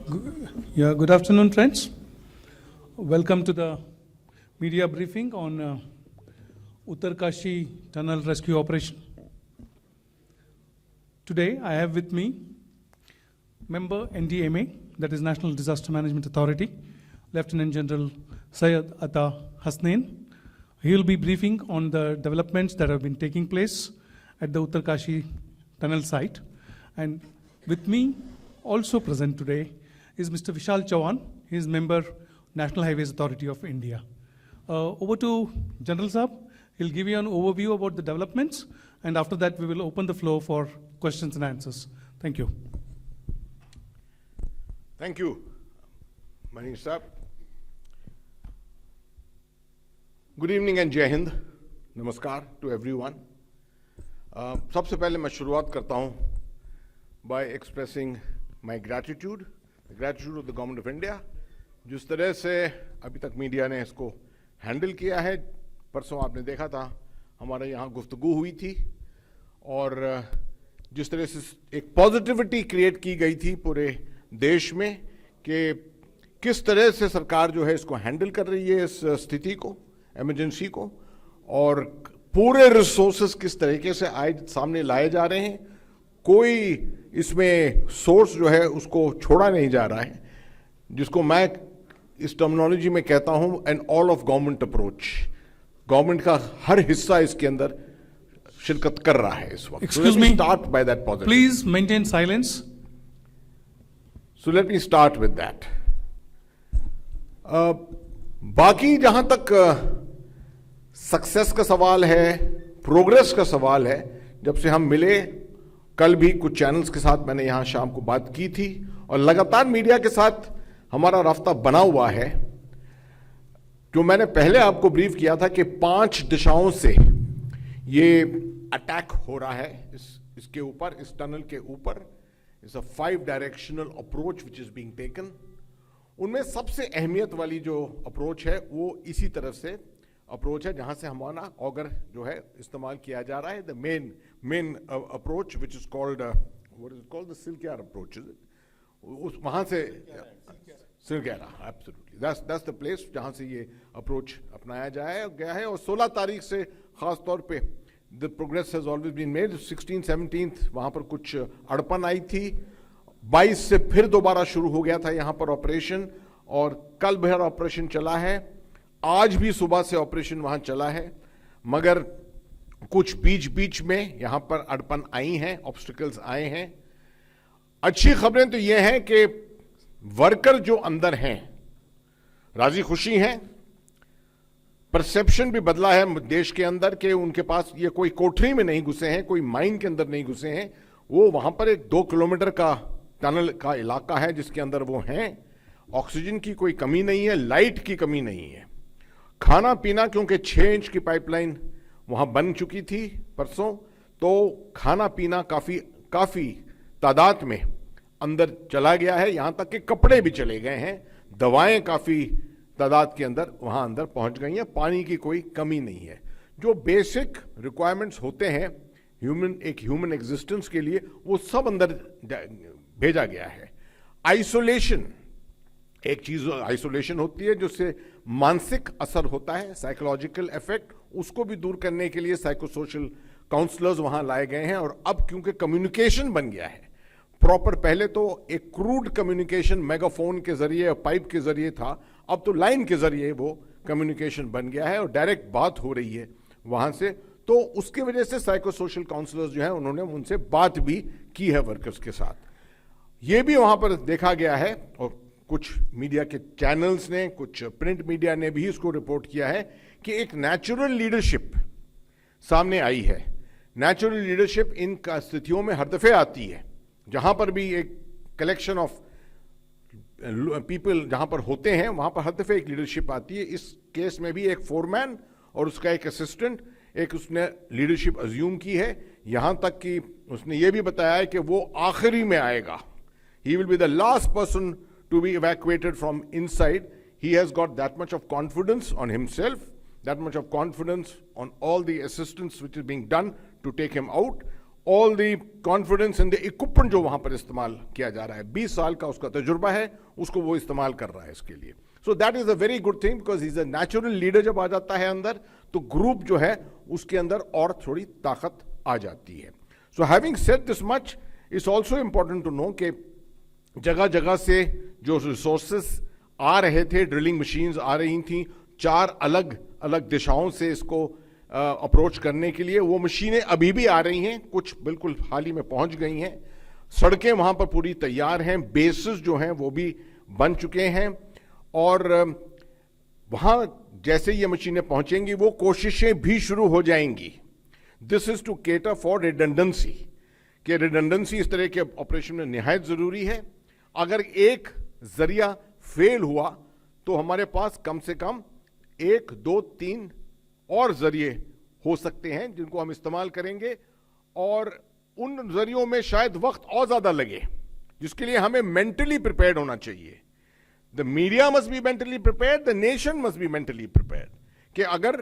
Good afternoon, friends. Welcome to the media briefing on Uttarkashi Tunnel Rescue Operation. Today, I have with me member NDMA, that is National Disaster Management Authority, Lieutenant General Syed Atta Hasnain. He will be briefing on the developments that have been taking place at the Uttarkashi Tunnel site. And with me, also present today, is Mr. Vishal Chauhan. He is member National Highways Authority of India. Over to General Saab. He'll give you an overview about the developments, and after that we will open the floor for questions and answers. Thank you. Thank you, Manish Saab. Good evening and Jai Hind. Namaskar to everyone. सबसे पहले मैं शुरुआत करता हूं by expressing my gratitude, the gratitude of the Government of India. जिस तरह से अभी तक मीडिया ने इसको हैंडल किया है, परसों आपने देखा था हमारे यहाँ गुफ्तगू हुई थी और जिस तरह से एक पॉजिटिविटी क्रिएट की गई थी पूरे देश में कि किस तरह से सरकार जो है इसको हैंडल कर रही है इस स्थिति को, इमरजेंसी को, और पूरे रिसोर्सेस किस तरीके से सामने लाए जा रहे हैं. कोई इसमें सोर्स जो है उसको छोड़ा नहीं जा रहा है, जिसको मैं इस टर्मिनोलॉजी में कहता हूं an all of government approach. Government का हर हिस्सा इसके अंदर शिरकत कर रहा है इस वक्त. Excuse me, start by that positive. Please maintain silence. So let me start with that. बाकी जहां तक सक्सेस का सवाल है, प्रोग्रेस का सवाल है, जब से हम मिले, कल भी कुछ चैनल्स के साथ मैंने यहां शाम को बात की थी और लगातार मीडिया के साथ हमारा रास्ता बना हुआ है. जो मैंने पहले आपको ब्रीफ किया था कि 5 दिशाओं से ये अटैक हो रहा है इसके ऊपर, इस टनल के ऊपर. It's a 5 directional approach which is being taken. उनमें सबसे अहमियत वाली जो अप्रोच है वो इसी तरफ से अप्रोच है जहां से हमारा ऑगर जो है इस्तेमाल किया जा रहा है. The main approach which is called what is called the Silkyara approach. उस वहां से Silkyara, absolutely that's the place जहां से ये अप्रोच अपनाया गया है. और 16 तारीख से खास तौर पे the progress has always been made. 16, 17 वहां पर कुछ अड़पन आई थी. 22 से फिर दोबारा शुरू हो गया था यहां पर ऑपरेशन और कल भर ऑपरेशन चला है. आज भी सुबह से ऑपरेशन वहां चला है, मगर कुछ बीच में यहां पर अड़पन आई हैं, ऑब्स्टिकल्स आए हैं. अच्छी खबरें तो यह हैं कि वर्कर जो अंदर हैं राजी खुशी हैं. परसेप्शन भी बदला है देश के अंदर कि उनके पास ये कोई कोठरी में नहीं घुसे हैं, कोई माइन के अंदर नहीं घुसे हैं. वो वहां पर एक 2 किलोमीटर का टनल का इलाका है जिसके अंदर वो हैं. ऑक्सीजन की कोई कमी नहीं है, लाइट की कमी नहीं है. खाना पीना, क्योंकि 6 इंच की पाइपलाइन वहां बन चुकी थी परसों, तो खाना पीना काफी तादाद में अंदर चला गया है. यहां तक कि कपड़े भी चले गए हैं. दवाएं काफी तादाद के अंदर वहां अंदर पहुंच गई हैं. पानी की कोई कमी नहीं है. जो बेसिक रिक्वायरमेंट्स होते हैं एक ह्यूमन एग्जिस्टेंस के लिए, वो सब अंदर भेजा गया है. आइसोलेशन, एक चीज आइसोलेशन होती है जिससे मानसिक असर होता है, साइकोलॉजिकल इफेक्ट, उसको भी दूर करने के लिए साइकोसोशल काउंसलर्स वहां लाए गए हैं. और अब क्योंकि कम्युनिकेशन बन गया है प्रॉपर, पहले तो एक क्रूड कम्युनिकेशन मेगाफोन के जरिए, पाइप के जरिए था, अब तो लाइन के जरिए वो कम्युनिकेशन बन गया है और डायरेक्ट बात हो रही है वहां से. तो उसकी वजह से साइकोसोशल काउंसलर्स जो है उन्होंने उनसे बात भी की है वर्कर्स के साथ. ये भी वहां पर देखा गया है और कुछ मीडिया के चैनल्स ने, कुछ प्रिंट मीडिया ने भी इसको रिपोर्ट किया है कि एक नेचुरल लीडरशिप सामने आई है. नेचुरल लीडरशिप इन स्थितियों में हर दफे आती है. जहां पर भी एक कलेक्शन ऑफ पीपल जहां पर होते हैं वहां पर हर दफे एक लीडरशिप आती है. इस केस में भी एक फोरमैन और उसका एक असिस्टेंट, एक उसने लीडरशिप अज्यूम की है. यहां तक कि उसने ये भी बताया है कि वो आखिरी में आएगा. He will be the last person to be evacuated from inside. He has got that much of confidence on himself, that much of confidence on all the assistance which is being done to take him out. All the confidence in the equipment जो वहां पर इस्तेमाल किया जा रहा है, 20 साल का उसका तजुर्बा है, उसको वो इस्तेमाल कर रहा है इसके लिए। So that is a very good thing, because is a natural leader. जब आ जाता है अंदर तो ग्रुप जो है उसके अंदर और थोड़ी ताकत आ जाती है। So having said this much, it's also important to know कि जगह जगह से जो रिसोर्सेस आ रहे थे, ड्रिलिंग मशीन्स आ रही थी 4 अलग अलग दिशाओं से इसको अप्रोच करने के लिए, वो मशीनें अभी भी आ रही हैं, कुछ बिल्कुल हाल ही में पहुंच गई हैं। सड़कें वहां पर पूरी तैयार हैं, बेसिस जो हैं वो भी बन चुके हैं, और वहां जैसे ये मशीनें पहुंचेंगी वो कोशिशें भी शुरू हो जाएंगी। This is to cater for redundancy, कि रिडंडेंसी इस तरह के ऑपरेशन में निहायत जरूरी है। अगर एक जरिया फेल हुआ तो हमारे पास कम से कम 1, 2, 3 और जरिए हो सकते हैं जिनको हम इस्तेमाल करेंगे, और उन जरियों में शायद वक्त और ज्यादा लगे, जिसके लिए हमें मेंटली प्रिपेयर्ड होना चाहिए। The media must be mentally prepared, the nation must be mentally prepared, कि अगर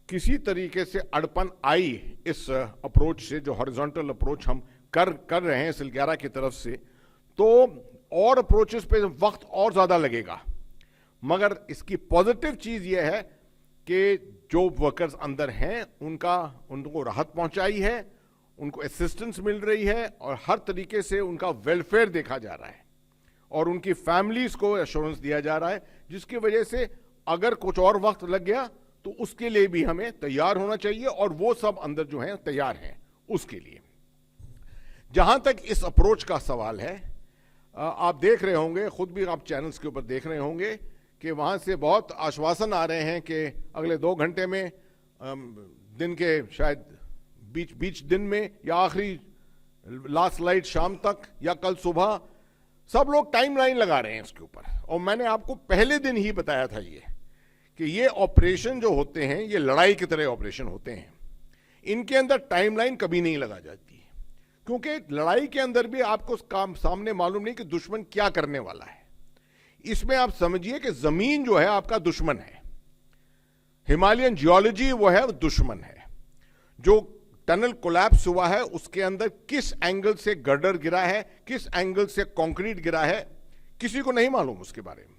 किसी तरीके से अड़पन आई इस अप्रोच से, जो हॉरिजॉन्टल अप्रोच हम कर रहे हैं सिलग्यारा की तरफ से, तो और अप्रोचेस पे वक्त और ज्यादा लगेगा। मगर इसकी पॉजिटिव चीज यह है कि जो वर्कर्स अंदर हैं उनको राहत पहुंचाई है, उनको असिस्टेंस मिल रही है, और हर तरीके से उनका वेलफेयर देखा जा रहा है, और उनकी फैमिलीज को एश्योरेंस दिया जा रहा है, जिसकी वजह से अगर कुछ और वक्त लग गया तो उसके लिए भी हमें तैयार होना चाहिए, और वो सब अंदर जो है तैयार हैं उसके लिए। जहां तक इस अप्रोच का सवाल है, आप देख रहे होंगे, खुद भी आप चैनल्स के ऊपर देख रहे होंगे कि वहां से बहुत आश्वासन आ रहे हैं कि अगले 2 घंटे में, दिन के शायद बीच दिन में, या आखिरी लास्ट लाइट शाम तक, या कल सुबह, सब लोग टाइमलाइन लगा रहे हैं इसके ऊपर। और मैंने आपको पहले दिन ही बताया था कि ये ऑपरेशन जो होते हैं ये लड़ाई की तरह ऑपरेशन होते हैं, इनके अंदर टाइमलाइन कभी नहीं लगा जाती, क्योंकि लड़ाई के अंदर भी आपको काम सामने मालूम नहीं कि दुश्मन क्या करने वाला है। इसमें आप समझिए कि जमीन जो है आपका दुश्मन है, हिमालयन जियोलॉजी वो है, दुश्मन है। जो टनल कोलैप्स हुआ है उसके अंदर किस एंगल से गर्डर गिरा है, किस एंगल से कंक्रीट गिरा है, किसी को नहीं मालूम उसके बारे में।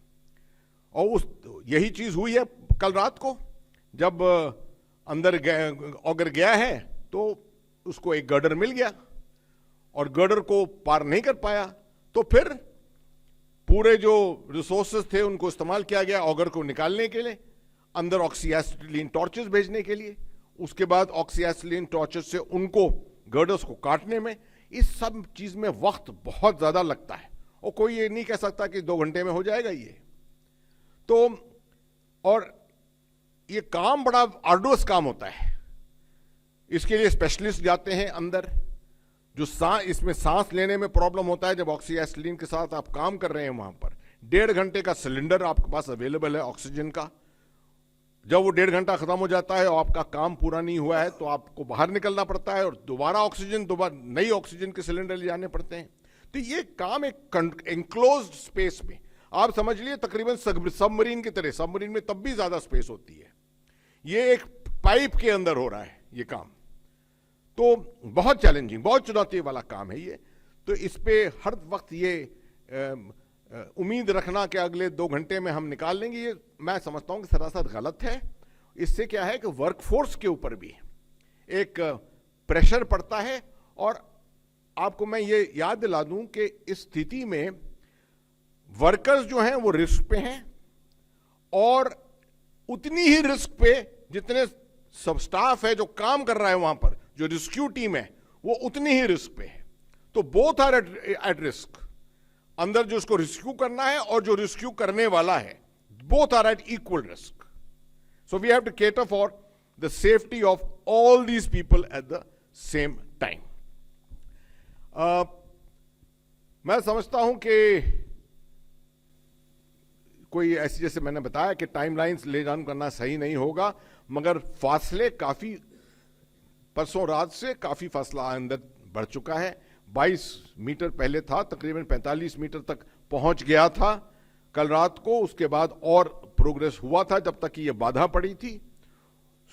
और यही चीज हुई है कल रात को, जब अंदर ऑगर गया है तो उसको एक गर्डर मिल गया, और गर्डर को पार नहीं कर पाया, तो फिर पूरे जो रिसोर्सेज थे उनको इस्तेमाल किया गया ऑगर को निकालने के लिए, अंदर ऑक्सीएसिलिन टॉर्चेस भेजने के लिए, उसके बाद ऑक्सीएसिलिन टॉर्चेस से उनको गर्डर्स को काटने में। इस सब चीज में वक्त बहुत ज्यादा लगता है, और कोई ये नहीं कह सकता कि 2 घंटे में हो जाएगा ये तो। और ये काम बड़ा आर्डुअस काम होता है, इसके लिए स्पेशलिस्ट जाते हैं अंदर। जो इसमें सांस लेने में प्रॉब्लम होता है, जब ऑक्सीएसिलिन के साथ आप काम कर रहे हैं, वहां पर 1.5 घंटे का सिलेंडर आपके पास अवेलेबल है ऑक्सीजन का। जब वो 1.5 घंटा खत्म हो जाता है और आपका काम पूरा नहीं हुआ है, तो आपको बाहर निकलना पड़ता है और दोबारा नई ऑक्सीजन के सिलेंडर ले जाने पड़ते हैं। तो ये काम एक एनक्लोज्ड स्पेस में, आप समझ लिए तकरीबन सबमरीन की तरह, सबमरीन में तब भी ज्यादा स्पेस होती है, ये एक पाइप के अंदर हो रहा है ये काम। तो बहुत चैलेंजिंग, बहुत चुनौती वाला काम है ये। तो इस पे हर वक्त ये उम्मीद रखना कि अगले 2 घंटे में हम निकाल लेंगे, ये मैं समझता हूं कि सरासर गलत है। इससे क्या है कि वर्कफोर्स के ऊपर भी एक प्रेशर पड़ता है। और आपको मैं ये याद दिला दूं कि इस स्थिति में वर्कर्स जो हैं वो रिस्क पे हैं, और उतनी ही रिस्क पे जितने सब स्टाफ है जो काम कर रहा है वहां पर, जो रेस्क्यू टीम है वो उतनी ही रिस्क पे है। तो बोथ आर एट रिस्क, अंदर जो उसको रेस्क्यू करना है और जो रेस्क्यू करने वाला है, both are at equal risk. So we have to cater for the safety of all these people at the same time. मैं समझता हूं कि कोई ऐसी, जैसे मैंने बताया कि टाइमलाइंस ले जान करना सही नहीं होगा, मगर फासले काफी, परसों रात से काफी फासला अंदर बढ़ चुका है। 22 मीटर पहले था, तकरीबन 45 मीटर तक पहुंच गया था कल रात को। उसके बाद और प्रोग्रेस हुआ था जब तक कि ये बाधा पड़ी थी।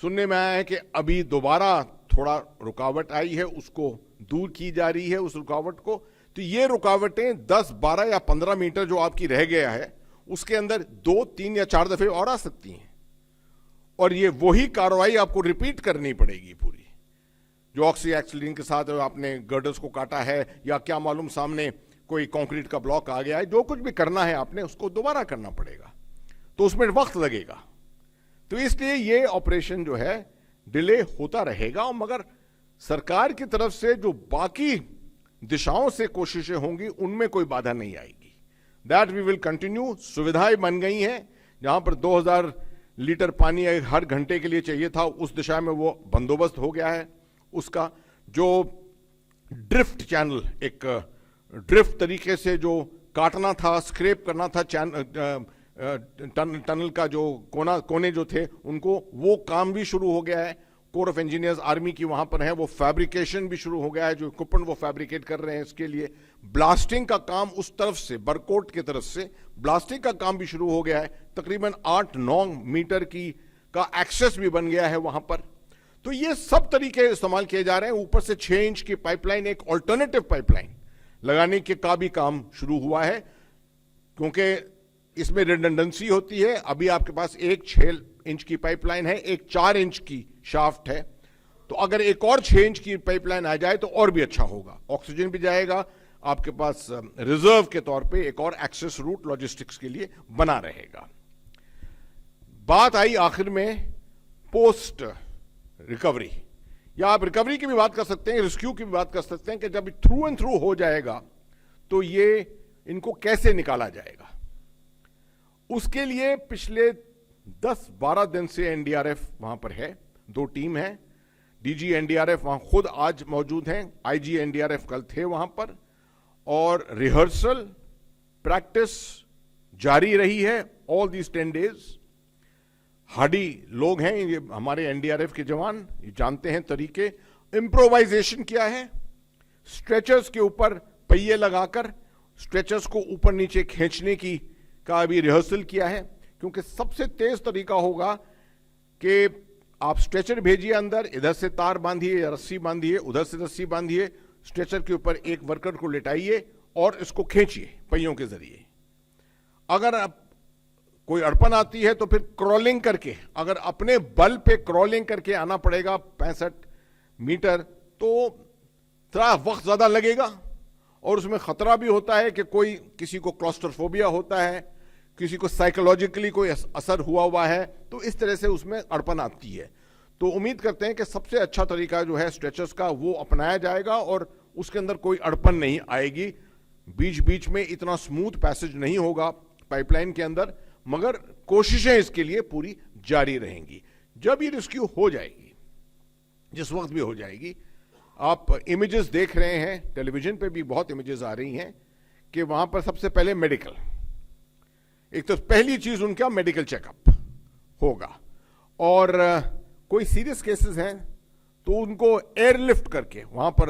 सुनने में आया है कि अभी दोबारा थोड़ा रुकावट आई है, उसको दूर की जा रही है उस रुकावट को। तो ये रुकावटें 10, 12 या 15 मीटर जो आपकी रह गया है उसके अंदर 2, 3 या 4 दफे और आ सकती हैं, और ये वही कार्रवाई आपको रिपीट करनी पड़ेगी पूरी। जो ऑक्सी एक्सलिन के साथ आपने गर्डर्स को काटा है, या क्या मालूम सामने कोई कंक्रीट का ब्लॉक आ गया है, जो कुछ भी करना है आपने उसको दोबारा करना पड़ेगा, तो उसमें वक्त लगेगा। तो इसलिए ये ऑपरेशन जो है डिले होता रहेगा, मगर सरकार की तरफ से जो बाकी दिशाओं से कोशिशें होंगी उनमें कोई बाधा नहीं आएगी। That we will continue. सुविधाएं बन गई हैं, जहां पर 2000 लीटर पानी हर घंटे के लिए चाहिए था, उस दिशा में वो बंदोबस्त हो गया है। उसका जो ड्रिफ्ट चैनल, एक ड्रिफ्ट तरीके से जो काटना था, स्क्रैप करना था टनल का जो कोने जो थे उनको, वो काम भी शुरू हो गया है। कोर ऑफ इंजीनियर्स आर्मी की वहां पर है, वो फैब्रिकेशन भी शुरू हो गया है, जो इक्विपमेंट वो फैब्रिकेट कर रहे हैं इसके लिए। ब्लास्टिंग का काम उस तरफ से, बरकोट की तरफ से ब्लास्टिंग का काम भी शुरू हो गया है। तकरीबन 8-9 मीटर का एक्सेस भी बन गया है वहां पर। तो ये सब तरीके इस्तेमाल किए जा रहे हैं। ऊपर से 6 इंच की पाइपलाइन, एक ऑल्टरनेटिव पाइपलाइन लगाने के का भी काम शुरू हुआ है, क्योंकि इसमें रिडंडेंसी होती है। अभी आपके पास एक 6 इंच की पाइपलाइन है, एक 4 इंच की शाफ्ट है, तो अगर एक और 6 इंच की पाइपलाइन आ जाए तो और भी अच्छा होगा। ऑक्सीजन भी जाएगा, आपके पास रिजर्व के तौर पे एक और एक्सेस रूट लॉजिस्टिक्स के लिए बना रहेगा। बात आई आखिर में पोस्ट रिकवरी, या आप रिकवरी की भी बात कर सकते हैं, रेस्क्यू की भी बात कर सकते हैं, कि जब थ्रू एंड थ्रू हो जाएगा तो ये इनको कैसे निकाला जाएगा। उसके लिए पिछले 10-12 दिन से एनडीआरएफ वहां पर है, 2 टीम है। डीजी एनडीआरएफ वहां खुद आज मौजूद हैं, आईजी एनडीआरएफ कल थे वहां पर, और रिहर्सल प्रैक्टिस जारी रही है ऑल दीज 10 डेज। हार्डी लोग हैं ये हमारे एनडीआरएफ के जवान, ये जानते हैं तरीके। इंप्रोवाइजेशन किया है, स्ट्रेचर्स के ऊपर पहिए लगाकर स्ट्रेचर्स को ऊपर नीचे खींचने का अभी रिहर्सल किया है, क्योंकि सबसे तेज तरीका होगा कि आप स्ट्रेचर भेजिए अंदर, इधर से तार बांधिए या रस्सी बांधिए, उधर से रस्सी बांधिए, स्ट्रेचर के ऊपर एक वर्कर को लेटाइए और इसको खींचिए पहियों के जरिए। अगर आप कोई अड़पन आती है तो फिर क्रॉलिंग करके, अगर अपने बल पे क्रॉलिंग करके आना पड़ेगा 65 मीटर, तो थोड़ा वक्त ज्यादा लगेगा, और उसमें खतरा भी होता है कि कोई किसी को क्लॉस्ट्रोफोबिया होता है, किसी को साइकोलॉजिकली कोई असर हुआ है, तो इस तरह से उसमें अड़पन आती है। तो उम्मीद करते हैं कि सबसे अच्छा तरीका जो है स्ट्रेचर्स का वो अपनाया जाएगा और उसके अंदर कोई अड़पन नहीं आएगी। बीच बीच में इतना स्मूथ पैसेज नहीं होगा पाइपलाइन के अंदर, मगर कोशिशें इसके लिए पूरी जारी रहेंगी। जब ये रेस्क्यू हो जाएगी, जिस वक्त भी हो जाएगी, आप इमेजेस देख रहे हैं, टेलीविजन पे भी बहुत इमेजेस आ रही हैं कि वहां पर सबसे पहले मेडिकल, एक तो पहली चीज उनका मेडिकल चेकअप होगा, और कोई सीरियस केसेस हैं तो उनको एयरलिफ्ट करके वहां पर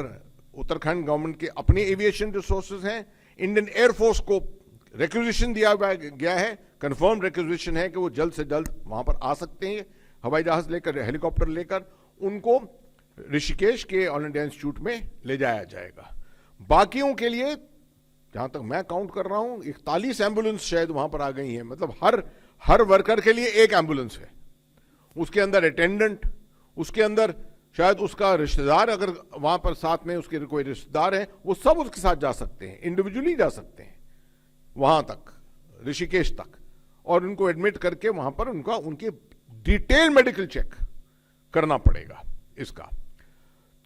उत्तराखंड गवर्नमेंट के अपने एविएशन रिसोर्सेज हैं, इंडियन एयरफोर्स को रिक्विजिशन दिया गया है, कंफर्म रिक्विजिशन है कि वो जल्द से जल्द वहां पर आ सकते हैं, हवाई जहाज लेकर, हेलीकॉप्टर लेकर, उनको ऋषिकेश के ऑल इंडिया इंस्टीट्यूट में ले जाया जाएगा। बाकियों के लिए जहां तक मैं काउंट कर रहा हूं 41 एम्बुलेंस शायद वहां पर आ गई हैं, मतलब हर वर्कर के लिए एक एम्बुलेंस है, उसके अंदर अटेंडेंट, उसके अंदर शायद उसका रिश्तेदार, अगर वहां पर साथ में उसके कोई रिश्तेदार है वो सब उसके साथ जा सकते हैं, इंडिविजुअली जा सकते हैं वहां तक, ऋषिकेश तक, और उनको एडमिट करके वहां पर उनके डिटेल मेडिकल चेक करना पड़ेगा इसका।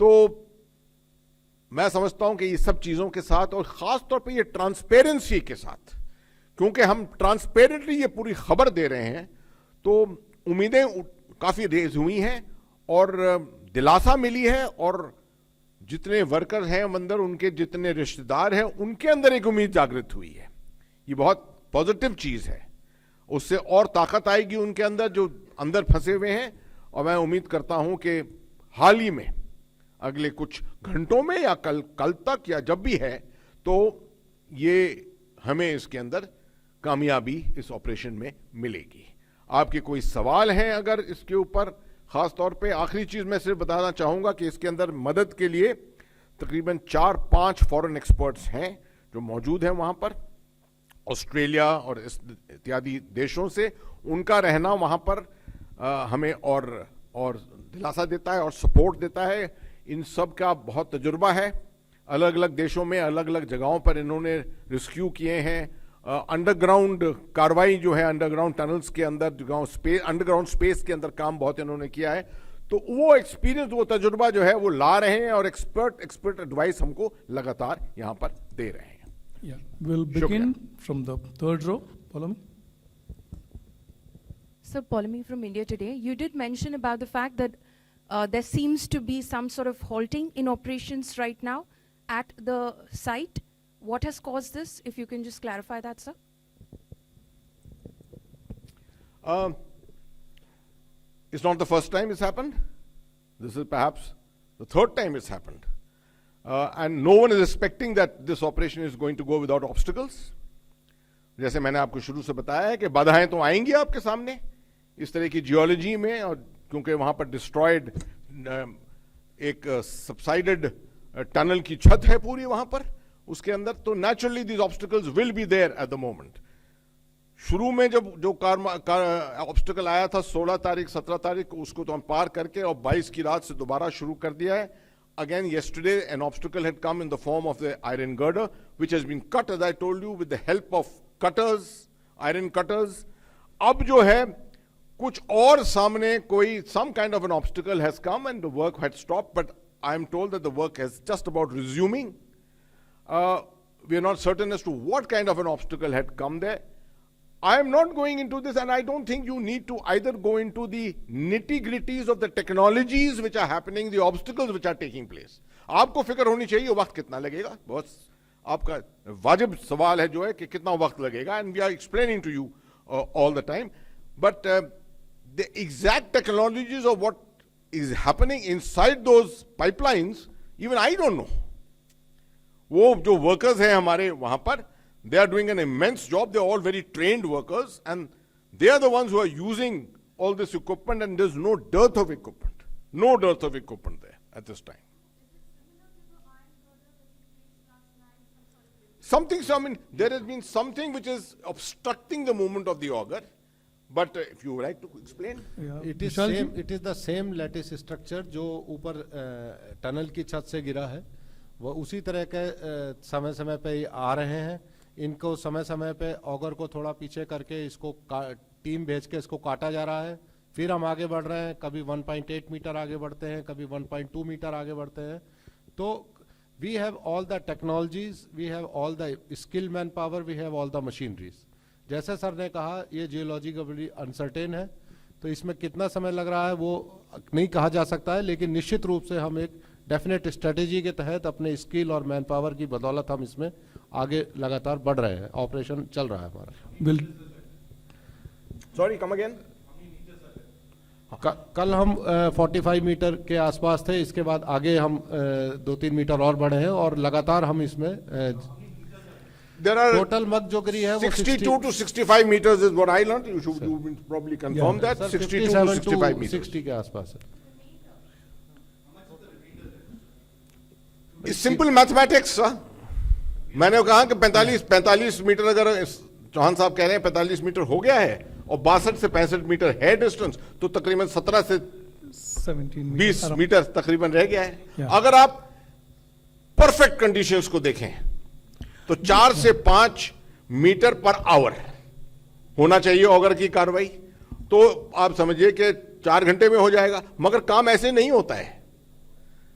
तो मैं समझता हूं कि ये सब चीजों के साथ, और खास तौर पे ये ट्रांसपेरेंसी के साथ, क्योंकि हम ट्रांसपेरेंटली ये पूरी खबर दे रहे हैं, तो उम्मीदें काफी रेज हुई हैं और दिलासा मिली है, और जितने वर्कर हैं अंदर, उनके जितने रिश्तेदार हैं, उनके अंदर एक उम्मीद जागृत हुई है। ये बहुत पॉजिटिव चीज है, उससे और ताकत आएगी उनके अंदर जो अंदर फंसे हुए हैं, और मैं उम्मीद करता हूं कि हाल ही में अगले कुछ घंटों में या कल तक या जब भी है, तो ये हमें इसके अंदर कामयाबी इस ऑपरेशन में मिलेगी। आपके कोई सवाल हैं अगर इसके ऊपर, खास तौर पे आखिरी चीज मैं सिर्फ बताना चाहूंगा कि इसके अंदर मदद के लिए तकरीबन 4-5 फॉरेन एक्सपर्ट्स हैं जो मौजूद हैं वहां पर, ऑस्ट्रेलिया और इत्यादि देशों से। उनका रहना वहां पर हमें और दिलासा देता है और सपोर्ट देता है। इन सब का बहुत तजुर्बा है, अलग अलग देशों में अलग अलग जगहों पर इन्होंने रेस्क्यू किए हैं। अंडरग्राउंड कार्रवाई जो है, अंडरग्राउंड टनल्स के अंदर, अंडरग्राउंड स्पेस के अंदर काम बहुत इन्होंने किया है। तो वो एक्सपीरियंस, वो तजुर्बा जो है वो ला रहे हैं और एक्सपर्ट एडवाइस हमको लगातार यहां पर दे रहे हैं। Yeah, we'll begin from the third row. Follow me. Sir, Polemy from India Today. You did mention about the fact that there seems to be some sort of halting in operations right now at the site. What has caused this? If you can just clarify that, sir. It's not the first time it's happened. This is perhaps the third time it's happened. And no one is expecting that this operation is going to go without obstacles. जैसे मैंने आपको शुरू से बताया है कि बाधाएं तो आएंगी आपके सामने इस तरह की जियोलॉजी में, और क्योंकि वहां पर डिस्ट्रॉयड एक सबसाइडेड टनल की छत है पूरी वहां पर, उसके अंदर, तो naturally these obstacles will be there at the moment. शुरू में जब जो ऑब्स्टिकल आया था 16 तारीख 17 तारीख, उसको तो हम पार करके और 22 की रात से दोबारा शुरू कर दिया है। Again, yesterday, an obstacle had come in the form of the iron girder, which has been cut, as I told you, with the help of cutters, iron cutters. अब जो है कुछ और सामने कोई some kind of an obstacle has come and the work had stopped, but I am told that the work has just about resuming. We are not certain as to what kind of an obstacle had come there. I am not going into this, and I don't think you need to either go into the nitty-gritties of the technologies which are happening, the obstacles which are taking place. आपको फिक्र होनी चाहिए वक्त कितना लगेगा, बहुत आपका वाजिब सवाल है जो है कि कितना वक्त लगेगा, and we are explaining to you all the time. But the exact technologies of what is happening inside those pipelines, even I don't know. वो जो workers हैं हमारे वहां पर, they are doing an immense job. They are all very trained workers, and they are the ones who are using all this equipment, and there's no dearth of equipment. No dearth of equipment there at this time. There has been something which is obstructing the movement of the auger. But if you would like to explain. Yeah. It is Vishal ji? same. It is the same lattice structure जो ऊपर tunnel की छत से गिरा है, वो उसी तरह के समय समय पे आ रहे हैं। इनको समय समय पे ऑगर को थोड़ा पीछे करके इसको टीम भेज के इसको काटा जा रहा है, फिर हम आगे बढ़ रहे हैं। कभी 1.8 मीटर आगे बढ़ते हैं, कभी 1.2 मीटर आगे बढ़ते हैं। तो we have all the technologies, we have all the skill man power, we have all the machineries. जैसे सर ने कहा, ये जियोलॉजी का बड़ी अनसर्टेन है, तो इसमें कितना समय लग रहा है वो नहीं कहा जा सकता है, लेकिन निश्चित रूप से हम एक डेफिनेट स्ट्रेटेजी के तहत अपने स्किल और मैन पावर की बदौलत हम इसमें आगे लगातार बढ़ रहे हैं। ऑपरेशन चल रहा है हमारा। Will Sorry, come again. कल हम 45 मीटर के आसपास थे, इसके बाद आगे हम 2-3 मीटर और बढ़े हैं और लगातार हम इसमें There are टोटल मग जो गिरी है वो 62 to 65 meters is what I learned. You should probably confirm that. 62 to 65 meters. 60 के आसपास है। It's simple mathematics, sir. मैंने कहा कि 45 मीटर, अगर चौहान साहब कह रहे हैं 45 मीटर हो गया है और 62 से 65 मीटर है डिस्टेंस, तो तकरीबन 17 से 17 20 around. मीटर तकरीबन रह गया है। Yeah. अगर आप परफेक्ट कंडीशंस को देखें तो 4 से 5 मीटर पर आवर होना चाहिए ऑगर की कार्रवाई। तो आप समझिए कि 4 घंटे में हो जाएगा, मगर काम ऐसे नहीं होता है।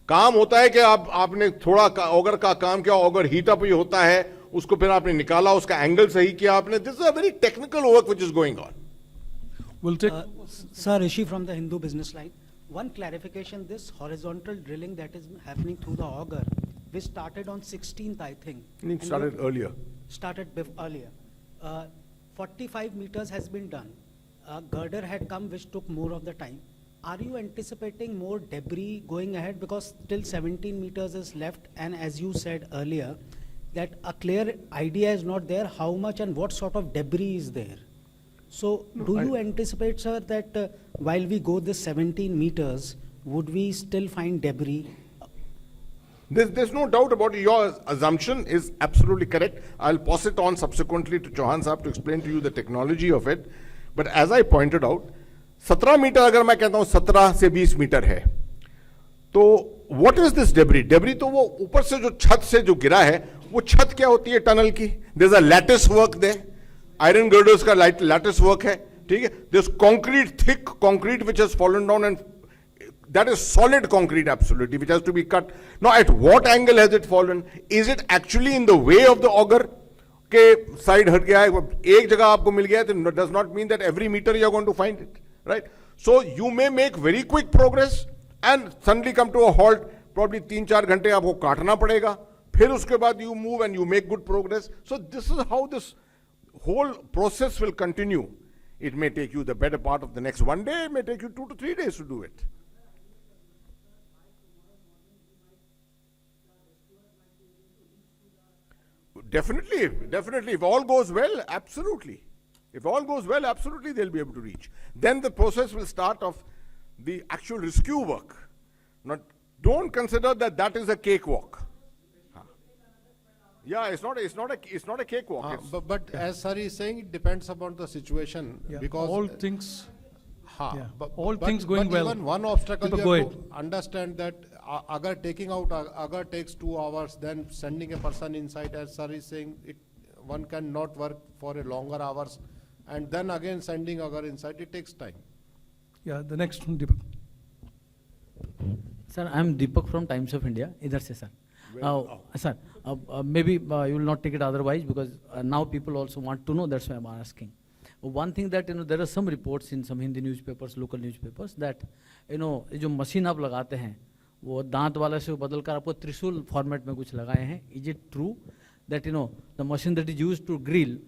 काम होता है कि आपने थोड़ा ऑगर का काम किया, ऑगर हीट अप ही होता है, उसको फिर आपने निकाला, उसका एंगल सही किया आपने। This is a very technical work which is going on. We'll take. Sir, Rishi from the Hindu Business Line. One clarification, this horizontal drilling that is happening through the auger, which started on 16th, I think. It and started you- earlier. Started earlier. 45 meters has been done. Girder had come, which took more of the time. Are you anticipating more debris going ahead? Because still 17 meters is left, and as you said earlier, that a clear idea is not there how much and what sort of debris is there. So do you anticipate, sir, that while we go this 17 meters, would we still find debris? There's no doubt about it. Your assumption is absolutely correct. I'll pass it on subsequently to Chauhan Saab to explain to you the technology of it. But as I pointed out, 17 metre अगर मैं कहता हूं 17 से 20 metre है, तो what is this debris? Debris तो वो ऊपर से जो छत से जो गिरा है, वो छत क्या होती है टनल की? There's a lattice work there. Iron girders का lattice work है, ठीक है? There's concrete, thick concrete which has fallen down, and that is solid concrete absolutely, which has to be cut. Now at what angle has it fallen? Is it actually in the way of the auger? के side हट गया है, एक जगह आपको मिल गया है, तो does not mean that every meter you are going to find it, right? So you may make very quick progress and suddenly come to a halt. Probably 3-4 घंटे आपको काटना पड़ेगा, फिर उसके बाद you move and you make good progress. So this is how this whole process will continue. It may take you the better part of the next 1 day, it may take you 2 to 3 days to do it. Definitely, definitely. If all goes well, absolutely. If all goes well, absolutely they'll be able to reach. Then the process will start of the actual rescue work. Not, don't consider that that is a cakewalk. Yeah, it's not a cakewalk. But as sir is saying, it depends upon the situation. Yeah, because all things, हाँ, yeah, all things going well. Even one obstacle Deepak, you go have ahead. to understand that agar taking out agar takes 2 hours, then sending a person inside, as sir is saying, one cannot work for a longer hours, and then again sending agar inside, it takes time. Yeah, the next one, Deepak. Sir, I am Deepak from Times of India. Idhar se sir. Sir, maybe you will not take it otherwise, because now people also want to know. That's why I'm asking. One thing that there are some reports in some Hindi newspapers, local newspapers, that ये जो machine आप लगाते हैं, वो दांत वाला से बदल कर आपको त्रिशूल फॉर्मेट में कुछ लगाए हैं. Is it true that the machine that is used to drill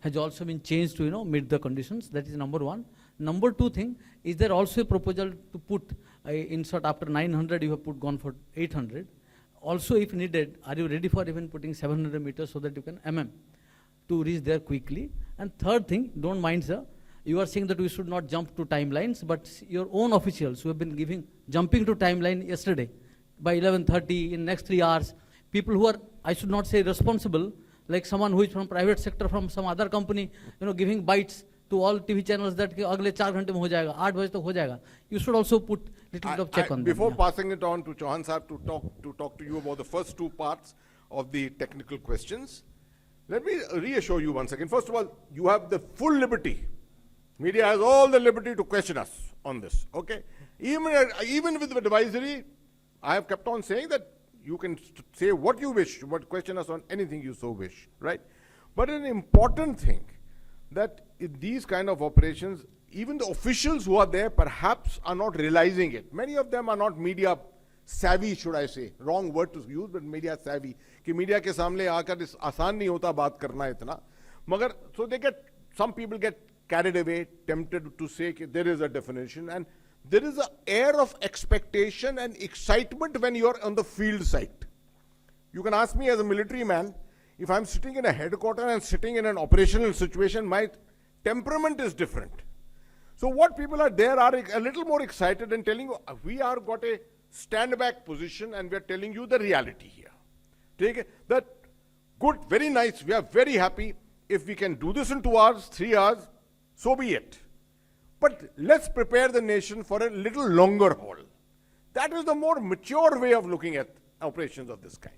has also been changed to meet the conditions? That is number one. Number two thing, is there also a proposal to put insert after 900 you have gone for 800? Also, if needed, are you ready for even putting 700 meters so that you can to reach there quickly? And third thing, don't mind sir, you are saying that we should not jump to timelines, but your own officials who have been jumping to timeline yesterday by 11:30 in next 3 hours, people who are, I should not say responsible, like someone who is from private sector, from some other company, giving bites to all TV channels that अगले 4 घंटे में हो जाएगा, 8 बजे तक हो जाएगा. You should also put little bit of check on them. Before Yeah. passing it on to Chauhan Saab to talk to you about the first 2 parts of the technical questions, let me reassure you once again. First of all, you have the full liberty. Media has all the liberty to question us on this, okay? Even with the advisory, I have kept on saying that you can say what you wish, but question us on anything you so wish, right? But an important thing, that in these kind of operations, even the officials who are there perhaps are not realizing it. Many of them are not media savvy, should I say. Wrong word to use, but media savvy. कि media के सामने आकर इस आसान नहीं होता बात करना इतना. मगर so some people get carried away, tempted to say that there is a definition, and there is an air of expectation and excitement when you are on the field site. You can ask me as a military man, if I'm sitting in a headquarters and sitting in an operational situation, my temperament is different. So what people are there are a little more excited and telling you, we are got a stand back position and we are telling you the reality here. Take it, that good, very nice, we are very happy. If we can do this in 2 hours, 3 hours, so be it. But let's prepare the nation for a little longer haul. That is the more mature way of looking at operations of this kind.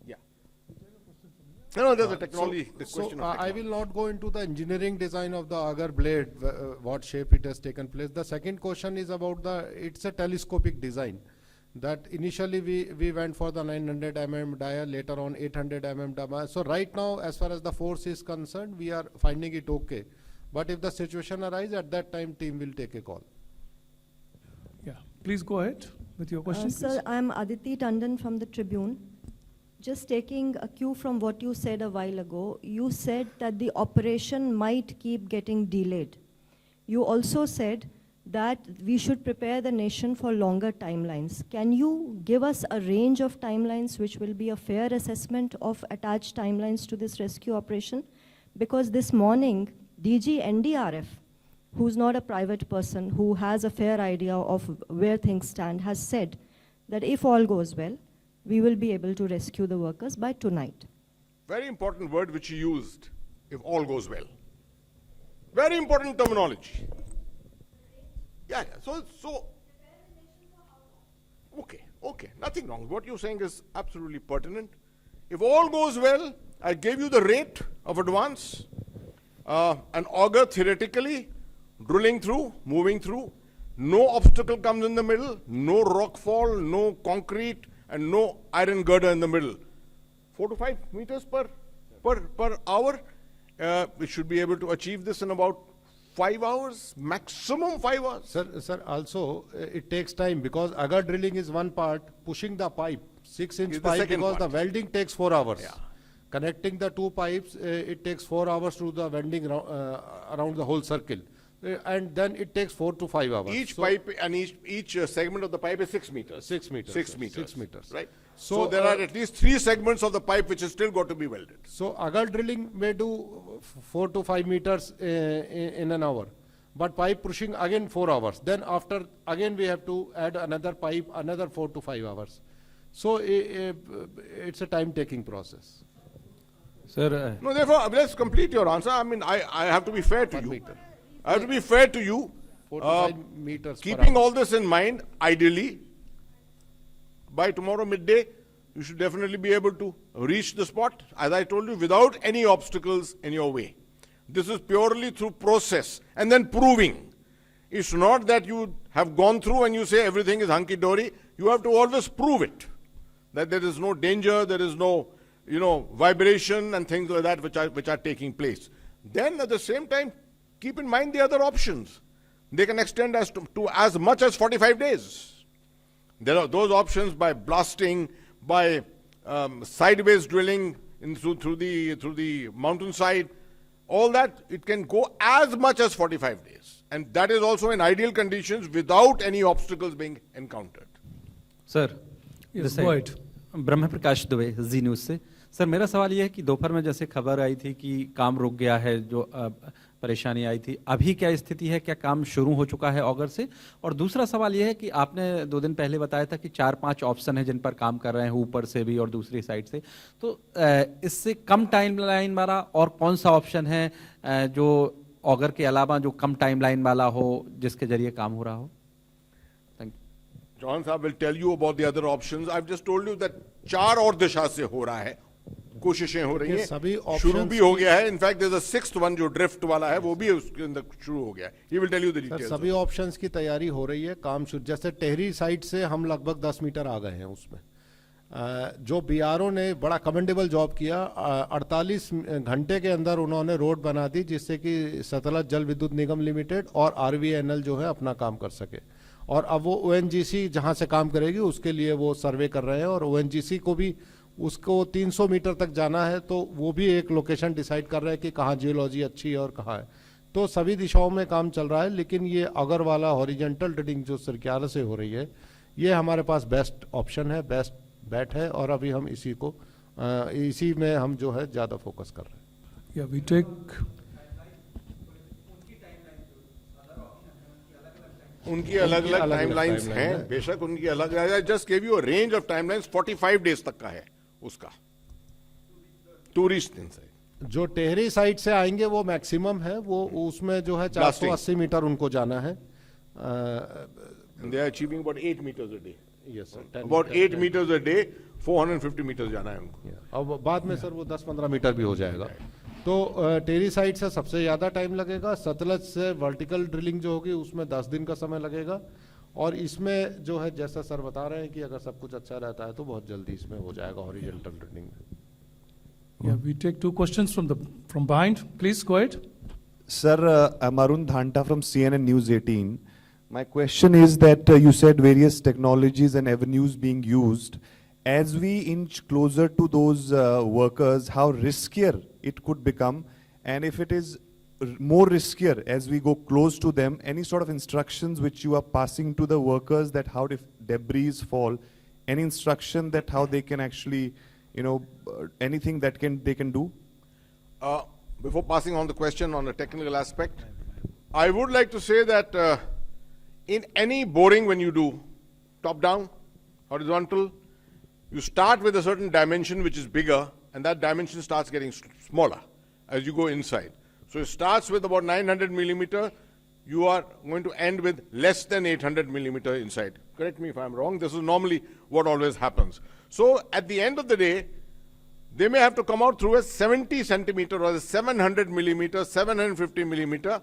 Yeah. No, there's a technology question. I will not go into the engineering design of the agar blade, what shape it has taken place. The second question is about it's a telescopic design. That initially we went for the 900 mm dia, later on 800 mm dia. So right now, as far as the force is concerned, we are finding it okay. But if the situation arises, at that time, team will take a call. Yeah, please go ahead with your question. Sir, I'm Aditi Tandon from the Tribune. Just taking a cue from what you said a while ago, you said that the operation might keep getting delayed. You also said that we should prepare the nation for longer timelines. Can you give us a range of timelines which will be a fair assessment of attached timelines to this rescue operation? Because this morning, DG NDRF, who's not a private person, who has a fair idea of where things stand, has said that if all goes well, we will be able to rescue the workers by tonight. Very important word which you used, if all goes well. Very important terminology. Yeah. So. Okay. Nothing wrong. What you're saying is absolutely pertinent. If all goes well, I gave you the rate of advance. An auger theoretically, drilling through, moving through. No obstacle comes in the middle, no rock fall, no concrete, and no iron girder in the middle. 4 to 5 meters per hour. We should be able to achieve this in about 5 hours, maximum 5 hours. Sir, also it takes time because auger drilling is one part, pushing the pipe, 6-inch Is the pipe, second because part. the welding takes 4 hours. Yeah. Connecting the two pipes, it takes 4 hours to the welding around the whole circle. And then it takes 4 to 5 hours. Each So- pipe and each segment of the pipe is 6 meters. 6 meters, 6 sir, meters. 6 meters. Right. So, So there are at least 3 segments of the pipe which is still got to be welded. So auger drilling may do 4 to 5 meters in an hour, but pipe pushing again 4 hours. Then after again we have to add another pipe, another 4 to 5 hours. So it's a time-taking process. Sir, No, therefore, let's complete your answer. I mean, I have to be fair to 1 you. meter. I have to be fair to you. 4 to 5 meters per Keeping hour. all this in mind, ideally, by tomorrow midday, you should definitely be able to reach the spot, as I told you, without any obstacles in your way. This is purely through process and then proving. It's not that you have gone through and you say everything is hunky-dory. You have to always prove it, that there is no danger, there is no, vibration and things like that which are taking place. Then at the same time, keep in mind the other options. They can extend to as much as 45 days. There are those options by blasting, by sideways drilling through the mountainside. All that, it can go as much as 45 days. And that is also in ideal conditions without any obstacles being encountered. Sir Yes, go ahead. Brahma Prakash Dubey ji news से। Sir मेरा सवाल ये है कि दोपहर में जैसे खबर आई थी कि काम रुक गया है, जो परेशानी आई थी, अभी क्या स्थिति है, क्या काम शुरू हो चुका है ऑगर से? और दूसरा सवाल ये है कि आपने 2 दिन पहले बताया था कि 4-5 ऑप्शन है जिन पर काम कर रहे हैं, ऊपर से भी और दूसरी साइड से, तो इससे कम टाइमलाइन वाला और कौन सा ऑप्शन है जो ऑगर के अलावा जो कम टाइमलाइन वाला हो, जिसके जरिए काम हो रहा हो? Thank you. John Saab will tell you about the other options. I've just told you that 4 और दिशा से हो रहा है, कोशिशें हो रही ये हैं, सभी शुरू options भी हो गया है। In fact there's a 6th one जो ड्रिफ्ट वाला है, वो भी उसके अंदर शुरू हो गया है। He will tell you the sir details. सभी ऑप्शंस की तैयारी हो रही है, काम शुरू। जैसे टेहरी साइड से हम लगभग 10 मीटर आ गए हैं उसमें। जो बीआरओ ने बड़ा कमेंडेबल जॉब किया, 48 घंटे के अंदर उन्होंने रोड बना दी जिससे कि सतलज जल विद्युत निगम लिमिटेड और आरवीएनएल जो है अपना काम कर सके। और अब वो ओएनजीसी जहां से काम करेगी उसके लिए वो सर्वे कर रहे हैं, और ओएनजीसी को भी उसको 300 मीटर तक जाना है, तो वो भी एक लोकेशन डिसाइड कर रहे हैं कि कहाँ जियोलॉजी अच्छी है और कहाँ है। तो सभी दिशाओं में काम चल रहा है, लेकिन ये अगर वाला हॉरिजेंटल ड्रिलिंग जो सरकार से हो रही है, ये हमारे पास बेस्ट ऑप्शन है, बेस्ट बैट है, और अभी हम इसी में हम जो है ज़्यादा फोकस कर रहे हैं। Yeah, we take. उनकी अलग अलग अलग-अलग टाइमलाइंस timeline हैं, है। बेशक उनकी अलग। I just give you a range of timelines, 45 days तक का है उसका टूरिस्ट दिन से। जो टेहरी साइड से आएंगे वो मैक्सिमम है, वो उसमें जो है 480 मीटर उनको जाना है। They are achieving about 8 meters a day. Yes sir, About 8 meters a day, 450 meters जाना है उनको। अब बाद में सर वो 10-15 मीटर भी हो जाएगा। तो टेहरी साइड से सबसे ज़्यादा टाइम लगेगा। सतलज से वर्टिकल ड्रिलिंग जो होगी उसमें 10 दिन का समय लगेगा, और इसमें जो है जैसा सर बता रहे हैं कि अगर सब कुछ अच्छा रहता है तो बहुत जल्दी इसमें हो जाएगा हॉरिजॉन्टल ड्रिलिंग में। Yeah, we take 2 questions from behind. Please go ahead. Sir, I'm Arun Dhanta from CNN News 18. My question is that you said various technologies and avenues being used. As we inch closer to those workers, how riskier it could become, and if it is more riskier as we go close to them, any sort of instructions which you are passing to the workers that how if debris fall, any instruction that how they can actually, anything that they can do? Before passing on the question on the technical aspect, I would like to say that in any boring when you do, top down, horizontal, You start with a certain dimension which is bigger, and that dimension starts getting smaller as you go inside. So it starts with about 900 millimeter, you are going to end with less than 800 millimeter inside. Correct me if I'm wrong, this is normally what always happens. So at the end of the day, they may have to come out through a 70 centimeter or a 700 millimeter, 750 millimeter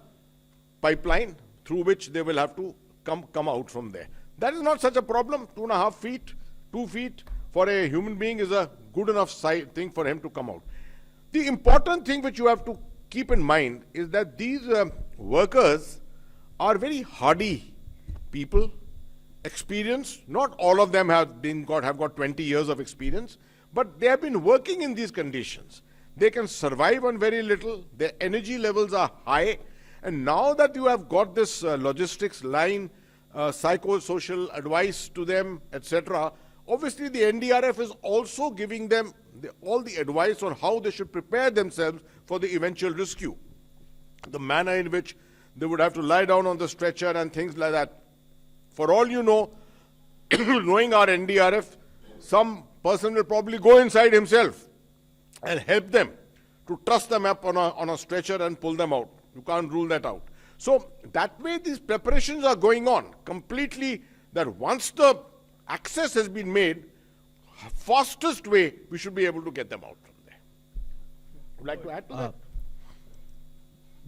pipeline through which they will have to come out from there. That is not such a problem. 2.5 feet, 2 feet for a human being is a good enough thing for him to come out. The important thing which you have to keep in mind is that these workers are very hardy people, experienced. Not all of them have got 20 years of experience, but they have been working in these conditions. They can survive on very little. Their energy levels are high. And now that you have got this logistics line, psychosocial advice to them, etc., obviously the NDRF is also giving them all the advice on how they should prepare themselves for the eventual rescue. The manner in which they would have to lie down on the stretcher and things like that. For all you know, knowing our NDRF, some person will probably go inside himself and help them to truss them up on a stretcher and pull them out. You can't rule that out. So that way these preparations are going on completely, that once the access has been made, fastest way we should be able to get them out from there. Would you like to add to that?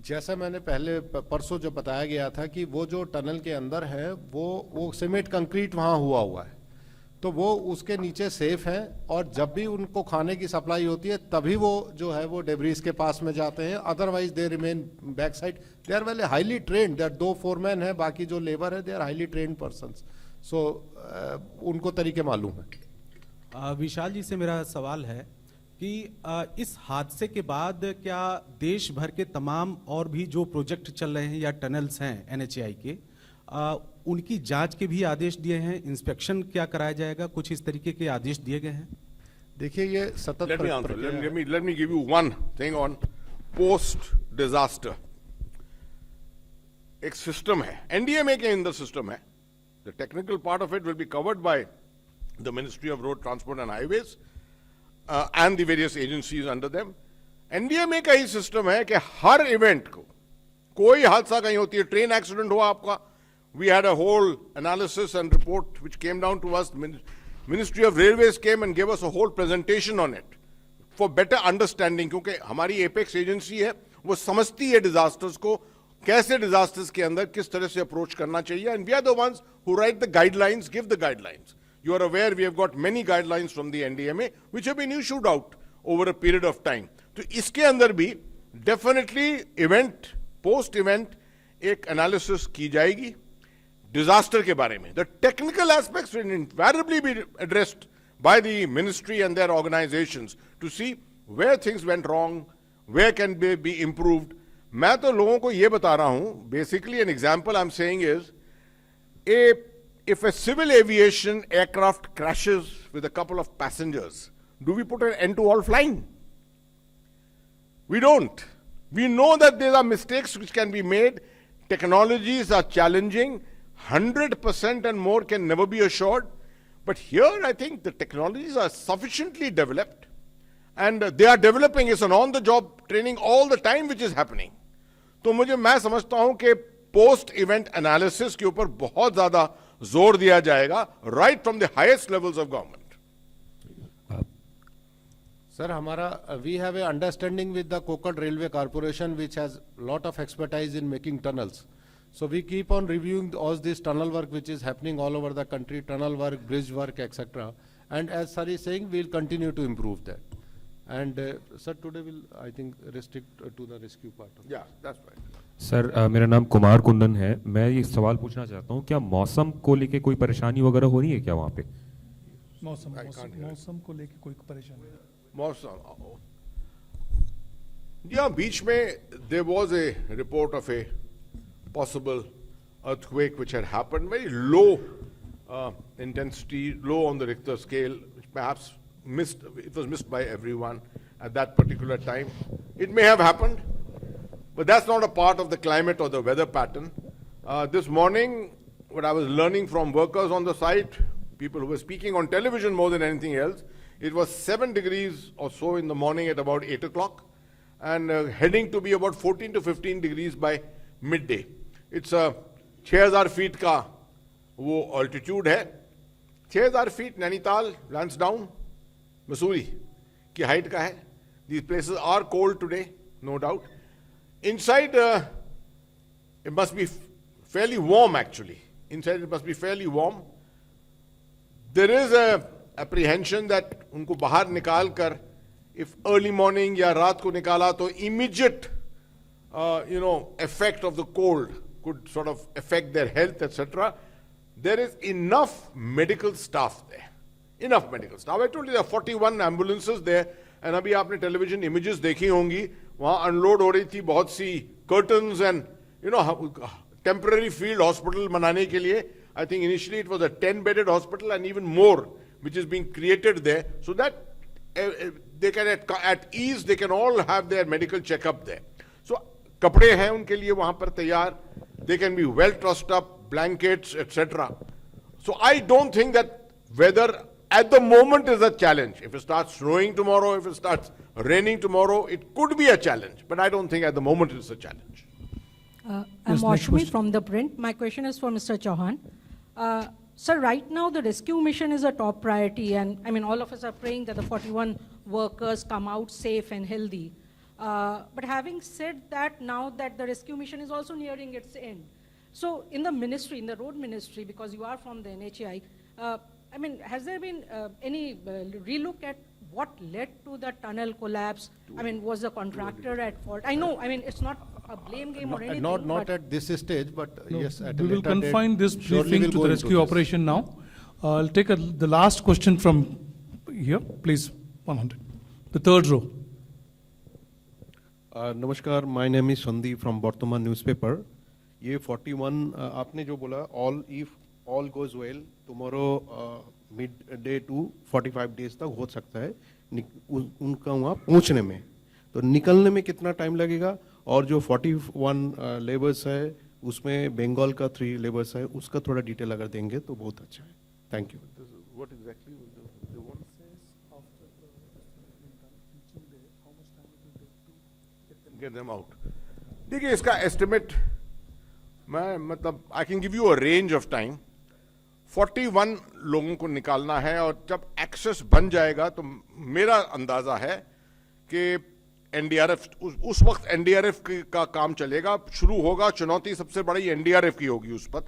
जैसा मैंने पहले परसों जो बताया गया था कि वो जो टनल के अंदर है वो सीमेंट कंक्रीट वहाँ हुआ है, तो वो उसके नीचे सेफ है, और जब भी उनको खाने की सप्लाई होती है तभी वो जो है वो डेब्रीज के पास में जाते हैं. Otherwise they remain back side. They are well highly trained. There 2 foreman है, बाकी जो लेबर है they are highly trained persons. So उनको तरीके मालूम है. विशाल जी से मेरा सवाल है कि इस हादसे के बाद क्या देश भर के तमाम और भी जो प्रोजेक्ट चल रहे हैं या टनल्स हैं NHAI के, उनकी जांच के भी आदेश दिए हैं, इंस्पेक्शन क्या कराया जाएगा, कुछ इस तरीके के आदेश दिए गए हैं? देखिए ये सतत Let me answer. Let me give you one thing on post disaster. एक सिस्टम है, NDMA के अंदर सिस्टम है. The technical part of it will be covered by the Ministry of Road Transport and Highways and the various agencies under them. NDMA का ही system है कि हर event को, कोई हादसा कहीं होती है, ट्रेन एक्सीडेंट हुआ आपका, we had a whole analysis and report which came down to us. Ministry of Railways came and gave us a whole presentation on it for better understanding, क्योंकि हमारी एपेक्स एजेंसी है, वो समझती है disasters को, कैसे डिजास्टर्स के अंदर किस तरह से अप्रोच करना चाहिए. And we are the ones who write the guidelines, give the guidelines. You are aware we have got many guidelines from the NDMA which have been issued out over a period of time. तो इसके अंदर भी definitely event, post event एक analysis की जाएगी disaster के बारे में. The technical aspects will invariably be addressed by the ministry and their organizations to see where things went wrong, where can be improved. मैं तो लोगों को ये बता रहा हूँ, basically an example I'm saying is, if a civil aviation aircraft crashes with a couple of passengers, do we put an end to all flying? We don't. We know that there are mistakes which can be made. Technologies are challenging. 100% and more can never be assured. But here I think the technologies are sufficiently developed, and they are developing. It's an on-the-job training all the time which is happening. तो मैं समझता हूं कि post event analysis के ऊपर बहुत ज्यादा जोर दिया जाएगा, right from the highest levels of government. Sir हमारा we have a understanding with the Konkan railway corporation which has lot of expertise in making tunnels. So we keep on reviewing all this tunnel work which is happening all over the country, tunnel work, bridge work, etc. And as sir is saying, we'll continue to improve that. And sir, today we'll, I think, restrict to the rescue part of it. Yeah, that's right. Sir मेरा नाम कुमार कुंदन है. मैं ये सवाल पूछना चाहता हूँ, क्या मौसम को लेके कोई परेशानी वगैरह हो रही है क्या वहाँ पे? मौसम को लेके कोई परेशानी? मौसम, yeah, बीच में there was a report of a possible earthquake which had happened, very low intensity, low on the Richter scale, which perhaps it was missed by everyone at that particular time. It may have happened, but that's not a part of the climate or the weather pattern. This morning, what I was learning from workers on the site, people who were speaking on television more than anything else, it was 7 degrees or so in the morning at about 8 o'clock, and heading to be about 14 to 15 degrees by midday. It's a 6,000 feet का वो altitude है. 6,000 feet Nainital, Lansdowne, Missouri की height का है. These places are cold today, no doubt. Inside, it must be fairly warm actually. Inside it must be fairly warm. There is a apprehension that उनको बाहर निकाल कर, if early morning या रात को निकाला तो immediate, effect of the cold could sort of affect their health, etc. There is enough medical staff there. Enough medical staff. I told you there are 41 ambulances there, and अभी आपने television images देखी होंगी, वहाँ unload हो रही थी बहुत सी curtains and, temporary field hospital बनाने के लिए. I think initially it was a 10-bedded hospital and even more, which is being created there, so that they can at ease, they can all have their medical checkup there. So कपड़े हैं उनके लिए वहाँ पर तैयार. They can be well trussed up, blankets, etc. So I don't think that weather at the moment is a challenge. If it starts snowing tomorrow, if it starts raining tomorrow, it could be a challenge. But I don't think at the moment it's a challenge. I'm Yes, next Ashmi question. from the print. My question is for Mr. Chauhan. Sir, right now the rescue mission is a top priority, and I mean all of us are praying that the 41 workers come out safe and healthy. But having said that, now that the rescue mission is also nearing its end, so in the ministry, in the road ministry, because you are from the NHAI, I mean, has there been any relook at what led to the tunnel collapse? I mean, was the contractor at fault? I know, I mean, it's not a blame game or anything. Not but at this stage, but No, yes, at a we will later date, confine this surely briefing we'll to go the into rescue this. operation now. I'll take the last question from here, please, 100. The third row. नमस्कार, my name is Sandeep from Vartaman newspaper. ये 41 आपने जो बोला, all if all goes well tomorrow mid day to 45 days तक हो सकता है उनका वहाँ पहुँचने में. तो निकलने में कितना टाइम लगेगा? और जो 41 लेबर्स है उसमें बंगाल का 3 लेबर्स है, उसका थोड़ा डिटेल अगर देंगे तो बहुत अच्छा है. Thank you. What exactly they want? Get them out. देखिए इसका एस्टिमेट मैं मतलब I can give you a range of time. 41 लोगों को निकालना है, और जब एक्सेस बन जाएगा तो मेरा अंदाजा है कि एनडीआरएफ उस वक्त एनडीआरएफ का काम चलेगा, शुरू होगा. चुनौती सबसे बड़ी एनडीआरएफ की होगी उस पर,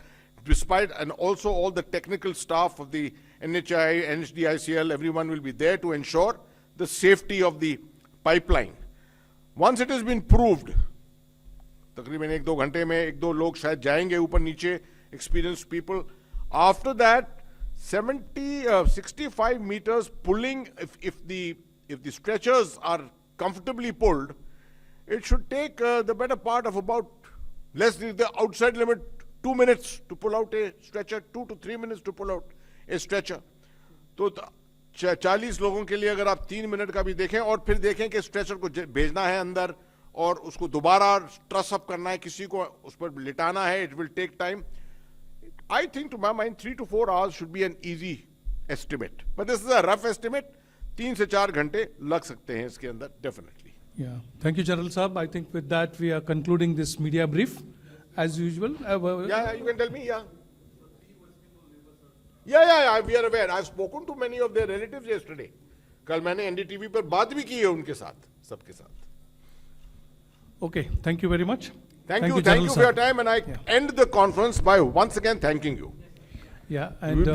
despite and also all the technical staff of the NHI, NHDICL, everyone will be there to ensure the safety of the pipeline. Once it has been proved, तकरीबन 1-2 घंटे में 1-2 लोग शायद जाएंगे ऊपर नीचे, experienced people. After that, 65 meters pulling, if the stretchers are comfortably pulled, it should take the better part of about less than the outside limit 2 minutes to pull out a stretcher, 2 to 3 minutes to pull out a stretcher. तो 40 लोगों के लिए अगर आप 3 minute का भी देखें और फिर देखें कि स्ट्रेचर को भेजना है अंदर और उसको दोबारा ट्रस अप करना है, किसी को उस पर लिटाना है, it will take time. I think to my mind 3 to 4 hours should be an easy estimate. But this is a rough estimate. 3 से 4 घंटे लग सकते हैं इसके अंदर, definitely. Yeah, thank you, General Saab. I think with that we are concluding this media brief. As usual. Yeah, you can tell me, yeah. Yeah, we are aware. I've spoken to many of their relatives yesterday. कल मैंने NDTV पर बात भी की है उनके साथ, सबके साथ. Okay, thank you very much. Thank you General for your Saab. time, and I end the conference by once again thanking you. Yeah, and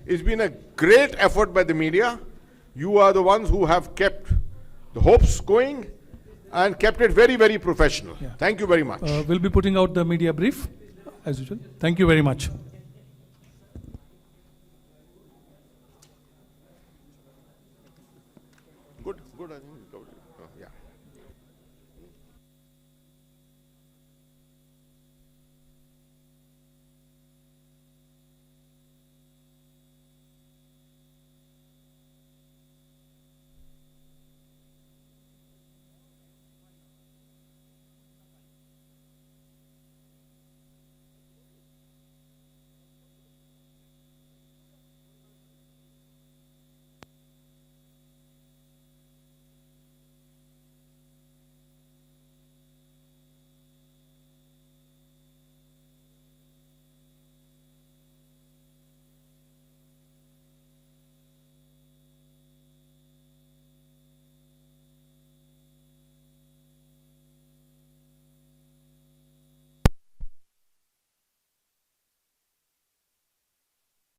It's been a great effort by the media. You are the ones who have kept the hopes going and kept it very, very professional. Yeah. Thank you very much. we'll be putting out the media brief as usual. Thank you very much.